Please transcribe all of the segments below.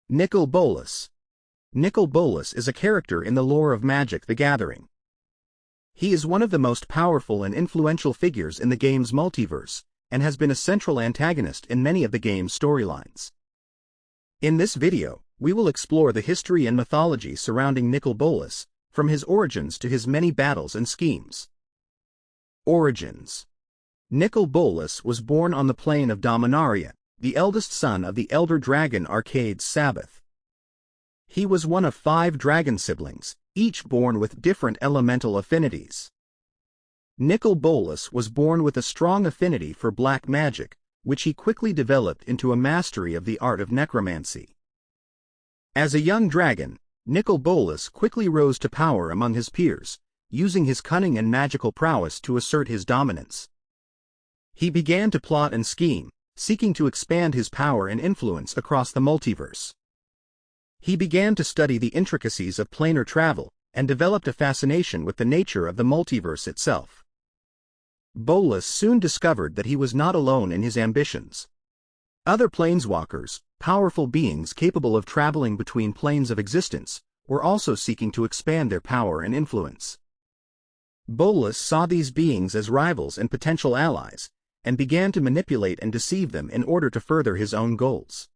Nicol Bolas. Nicol Bolas is a character in the lore of Magic: The Gathering. He is one of the most powerful and influential figures in the game's multiverse, and has been a central antagonist in many of the game's storylines. In this video, we will explore the history and mythology surrounding Nicol Bolas, from his origins to his many battles and schemes. Origins. Nicol Bolas was born on the plane of Dominaria, the eldest son of the elder dragon Arcade's Sabbath. He was one of 5 dragon siblings, each born with different elemental affinities. Nicol Bolas was born with a strong affinity for black magic, which he quickly developed into a mastery of the art of necromancy. As a young dragon, Nicol Bolas quickly rose to power among his peers, using his cunning and magical prowess to assert his dominance. He began to plot and scheme, seeking to expand his power and influence across the multiverse. He began to study the intricacies of planar travel, and developed a fascination with the nature of the multiverse itself. Bolas soon discovered that he was not alone in his ambitions. Other planeswalkers, powerful beings capable of traveling between planes of existence, were also seeking to expand their power and influence. Bolas saw these beings as rivals and potential allies, and began to manipulate and deceive them in order to further his own goals.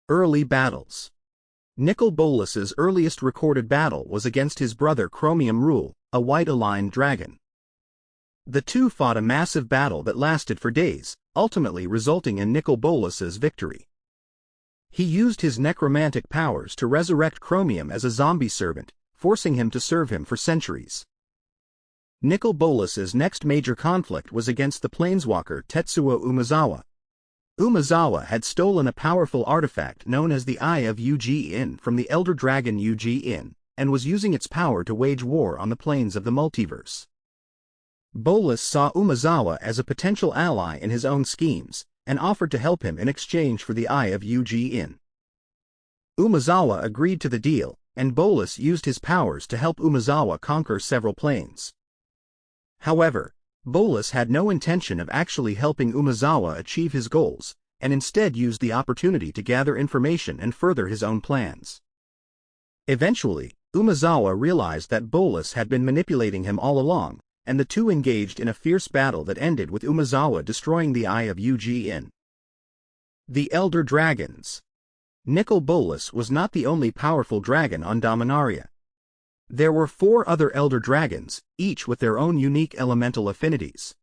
Early battles. Nicol Bolas's earliest recorded battle was against his brother Chromium Rule, a white-aligned dragon. The two fought a massive battle that lasted for days, ultimately resulting in Nicol Bolas's victory. He used his necromantic powers to resurrect Chromium as a zombie servant, forcing him to serve him for centuries. Nicol Bolas's next major conflict was against the planeswalker Tetsuo Umezawa. Umezawa had stolen a powerful artifact known as the Eye of Yu-Ji-In from the elder dragon Yu-Ji-In, and was using its power to wage war on the planes of the multiverse. Bolas saw Umezawa as a potential ally in his own schemes, and offered to help him in exchange for the Eye of Yu-Ji-In. Umezawa agreed to the deal, and Bolas used his powers to help Umezawa conquer several planes. However, Bolas had no intention of actually helping Umezawa achieve his goals, and instead used the opportunity to gather information and further his own plans. Eventually, Umezawa realized that Bolas had been manipulating him all along, and the two engaged in a fierce battle that ended with Umezawa destroying the Eye of Yu-Ji-In. The Elder Dragons. Nicol Bolas was not the only powerful dragon on Dominaria. There were 4 other elder dragons, each with their own unique elemental affinities.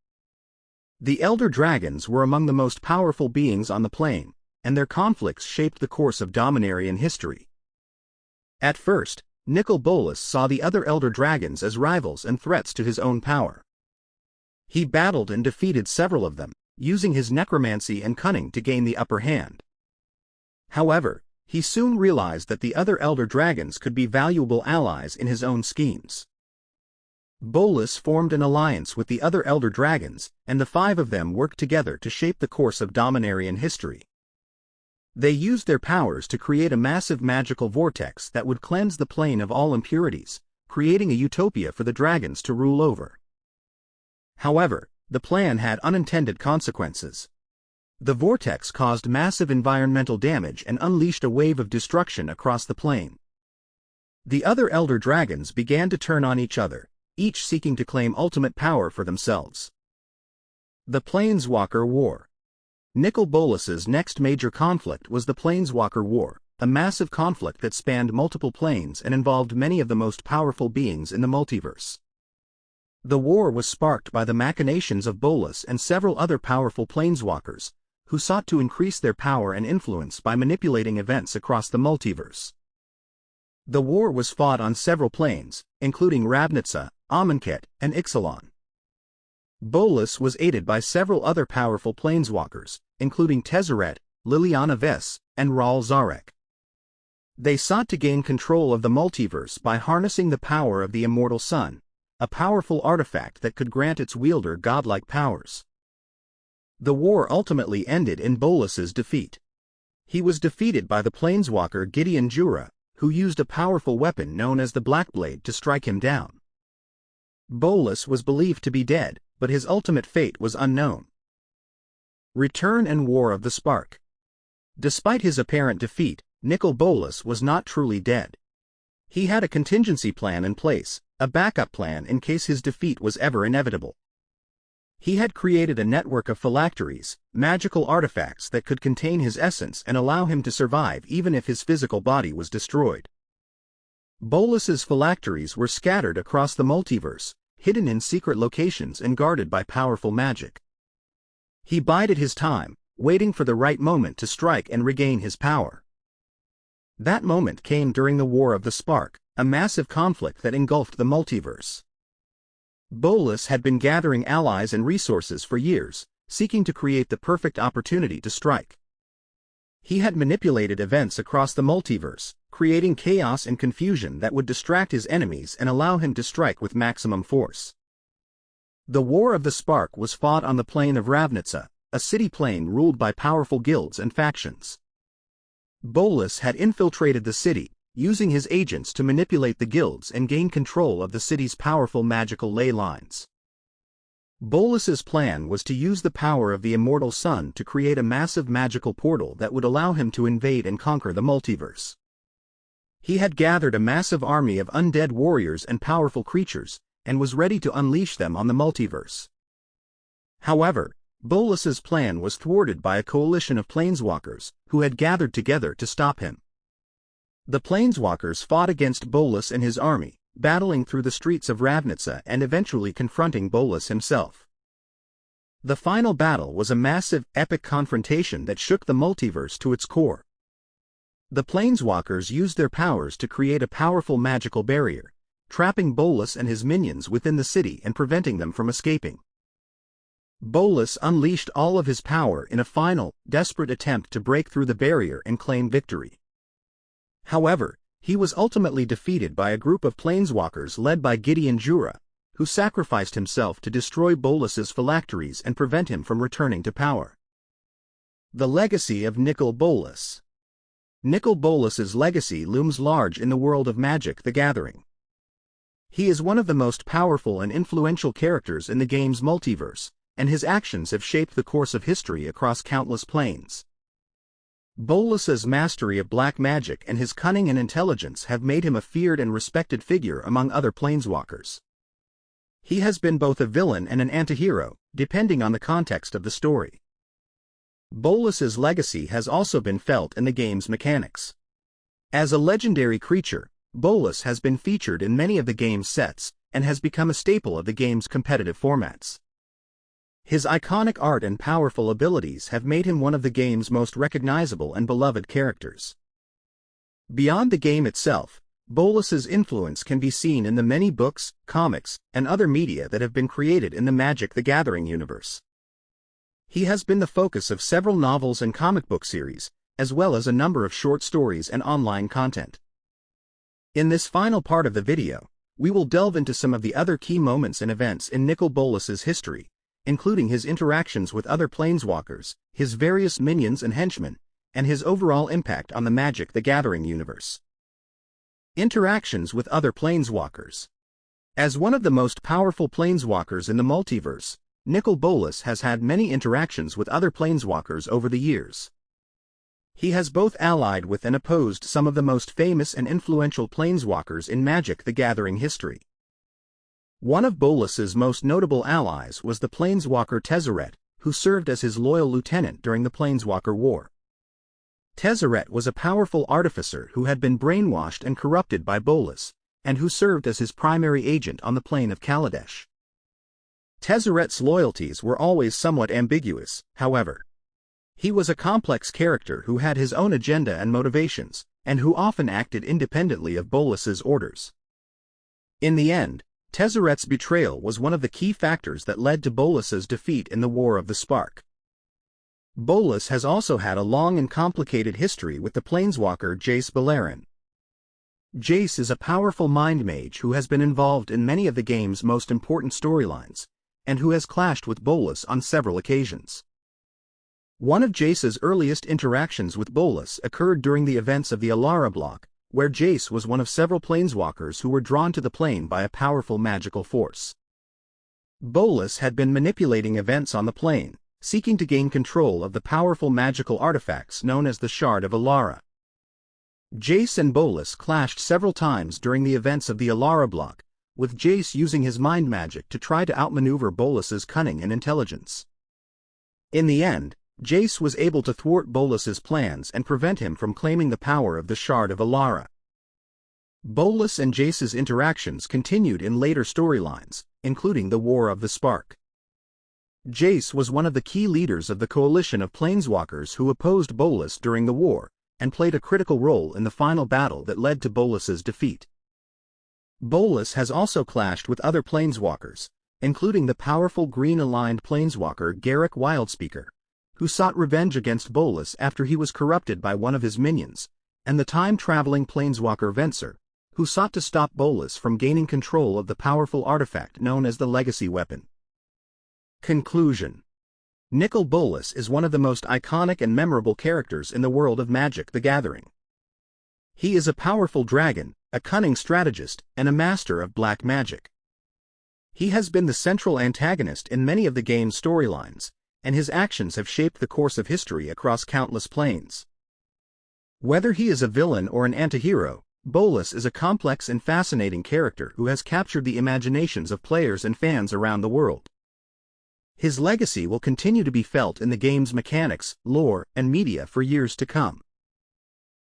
The elder dragons were among the most powerful beings on the plane, and their conflicts shaped the course of Dominarian history. At first, Nicol Bolas saw the other elder dragons as rivals and threats to his own power. He battled and defeated several of them, using his necromancy and cunning to gain the upper hand. However, he soon realized that the other elder dragons could be valuable allies in his own schemes. Bolas formed an alliance with the other elder dragons, and the 5 of them worked together to shape the course of Dominarian history. They used their powers to create a massive magical vortex that would cleanse the plane of all impurities, creating a utopia for the dragons to rule over. However, the plan had unintended consequences. The vortex caused massive environmental damage and unleashed a wave of destruction across the plane. The other elder dragons began to turn on each other, each seeking to claim ultimate power for themselves. The Planeswalker War. Nicol Bolas's next major conflict was the Planeswalker War, a massive conflict that spanned multiple planes and involved many of the most powerful beings in the multiverse. The war was sparked by the machinations of Bolas and several other powerful planeswalkers, who sought to increase their power and influence by manipulating events across the multiverse. The war was fought on several planes, including Ravnica, Amonkhet, and Ixalan. Bolas was aided by several other powerful planeswalkers, including Tezzeret, Liliana Vess, and Ral Zarek. They sought to gain control of the multiverse by harnessing the power of the Immortal Sun, a powerful artifact that could grant its wielder godlike powers. The war ultimately ended in Bolas's defeat. He was defeated by the planeswalker Gideon Jura, who used a powerful weapon known as the Blackblade to strike him down. Bolas was believed to be dead, but his ultimate fate was unknown. Return and War of the Spark. Despite his apparent defeat, Nicol Bolas was not truly dead. He had a contingency plan in place, a backup plan in case his defeat was ever inevitable. He had created a network of phylacteries, magical artifacts that could contain his essence and allow him to survive even if his physical body was destroyed. Bolas's phylacteries were scattered across the multiverse, hidden in secret locations and guarded by powerful magic. He bided his time, waiting for the right moment to strike and regain his power. That moment came during the War of the Spark, a massive conflict that engulfed the multiverse. Bolas had been gathering allies and resources for years, seeking to create the perfect opportunity to strike. He had manipulated events across the multiverse, creating chaos and confusion that would distract his enemies and allow him to strike with maximum force. The War of the Spark was fought on the plain of Ravnica, a city plane ruled by powerful guilds and factions. Bolas had infiltrated the city, using his agents to manipulate the guilds and gain control of the city's powerful magical ley lines. Bolas's plan was to use the power of the immortal sun to create a massive magical portal that would allow him to invade and conquer the multiverse. He had gathered a massive army of undead warriors and powerful creatures, and was ready to unleash them on the multiverse. However, Bolas's plan was thwarted by a coalition of planeswalkers, who had gathered together to stop him. The planeswalkers fought against Bolas and his army, battling through the streets of Ravnica and eventually confronting Bolas himself. The final battle was a massive, epic confrontation that shook the multiverse to its core. The planeswalkers used their powers to create a powerful magical barrier, trapping Bolas and his minions within the city and preventing them from escaping. Bolas unleashed all of his power in a final, desperate attempt to break through the barrier and claim victory. However, he was ultimately defeated by a group of planeswalkers led by Gideon Jura, who sacrificed himself to destroy Bolas's phylacteries and prevent him from returning to power. The legacy of Nicol Bolas. Nicol Bolas's legacy looms large in the world of Magic: The Gathering. He is one of the most powerful and influential characters in the game's multiverse, and his actions have shaped the course of history across countless planes. Bolas's mastery of black magic and his cunning and intelligence have made him a feared and respected figure among other planeswalkers. He has been both a villain and an antihero, depending on the context of the story. Bolas's legacy has also been felt in the game's mechanics. As a legendary creature, Bolas has been featured in many of the game's sets, and has become a staple of the game's competitive formats. His iconic art and powerful abilities have made him one of the game's most recognizable and beloved characters. Beyond the game itself, Bolas's influence can be seen in the many books, comics, and other media that have been created in the Magic: The Gathering universe. He has been the focus of several novels and comic book series, as well as a number of short stories and online content. In this final part of the video, we will delve into some of the other key moments and events in Nicol Bolas's history, including his interactions with other planeswalkers, his various minions and henchmen, and his overall impact on the Magic: The Gathering universe. Interactions with other planeswalkers. As one of the most powerful planeswalkers in the multiverse, Nicol Bolas has had many interactions with other planeswalkers over the years. He has both allied with and opposed some of the most famous and influential planeswalkers in Magic: The Gathering history. One of Bolas's most notable allies was the planeswalker Tezzeret, who served as his loyal lieutenant during the Planeswalker War. Tezzeret was a powerful artificer who had been brainwashed and corrupted by Bolas, and who served as his primary agent on the plane of Kaladesh. Tezzeret's loyalties were always somewhat ambiguous, however. He was a complex character who had his own agenda and motivations, and who often acted independently of Bolas's orders. In the end, Tezzeret's betrayal was one of the key factors that led to Bolas's defeat in the War of the Spark. Bolas has also had a long and complicated history with the planeswalker Jace Beleren. Jace is a powerful mind mage who has been involved in many of the game's most important storylines, and who has clashed with Bolas on several occasions. One of Jace's earliest interactions with Bolas occurred during the events of the Alara block, where Jace was one of several planeswalkers who were drawn to the plane by a powerful magical force. Bolas had been manipulating events on the plane, seeking to gain control of the powerful magical artifacts known as the Shard of Alara. Jace and Bolas clashed several times during the events of the Alara block, with Jace using his mind magic to try to outmaneuver Bolas's cunning and intelligence. In the end, Jace was able to thwart Bolas's plans and prevent him from claiming the power of the Shard of Alara. Bolas and Jace's interactions continued in later storylines, including the War of the Spark. Jace was one of the key leaders of the coalition of planeswalkers who opposed Bolas during the war, and played a critical role in the final battle that led to Bolas's defeat. Bolas has also clashed with other planeswalkers, including the powerful green-aligned planeswalker Garruk Wildspeaker, who sought revenge against Bolas after he was corrupted by one of his minions, and the time-traveling planeswalker Venser, who sought to stop Bolas from gaining control of the powerful artifact known as the Legacy Weapon. Conclusion: Nicol Bolas is one of the most iconic and memorable characters in the world of Magic: The Gathering. He is a powerful dragon, a cunning strategist, and a master of black magic. He has been the central antagonist in many of the game's storylines, and his actions have shaped the course of history across countless planes. Whether he is a villain or an antihero, Bolas is a complex and fascinating character who has captured the imaginations of players and fans around the world. His legacy will continue to be felt in the game's mechanics, lore, and media for years to come.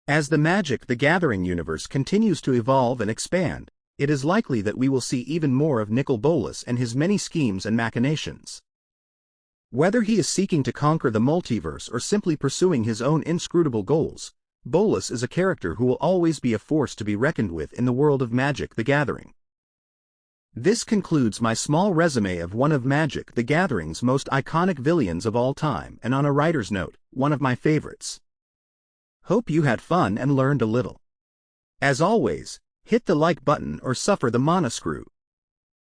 As the Magic: The Gathering universe continues to evolve and expand, it is likely that we will see even more of Nicol Bolas and his many schemes and machinations. Whether he is seeking to conquer the multiverse or simply pursuing his own inscrutable goals, Bolas is a character who will always be a force to be reckoned with in the world of Magic: The Gathering. This concludes my small resume of one of Magic: The Gathering's most iconic villains of all time, and on a writer's note, one of my favorites. Hope you had fun and learned a little. As always, hit the like button or suffer the mana screw.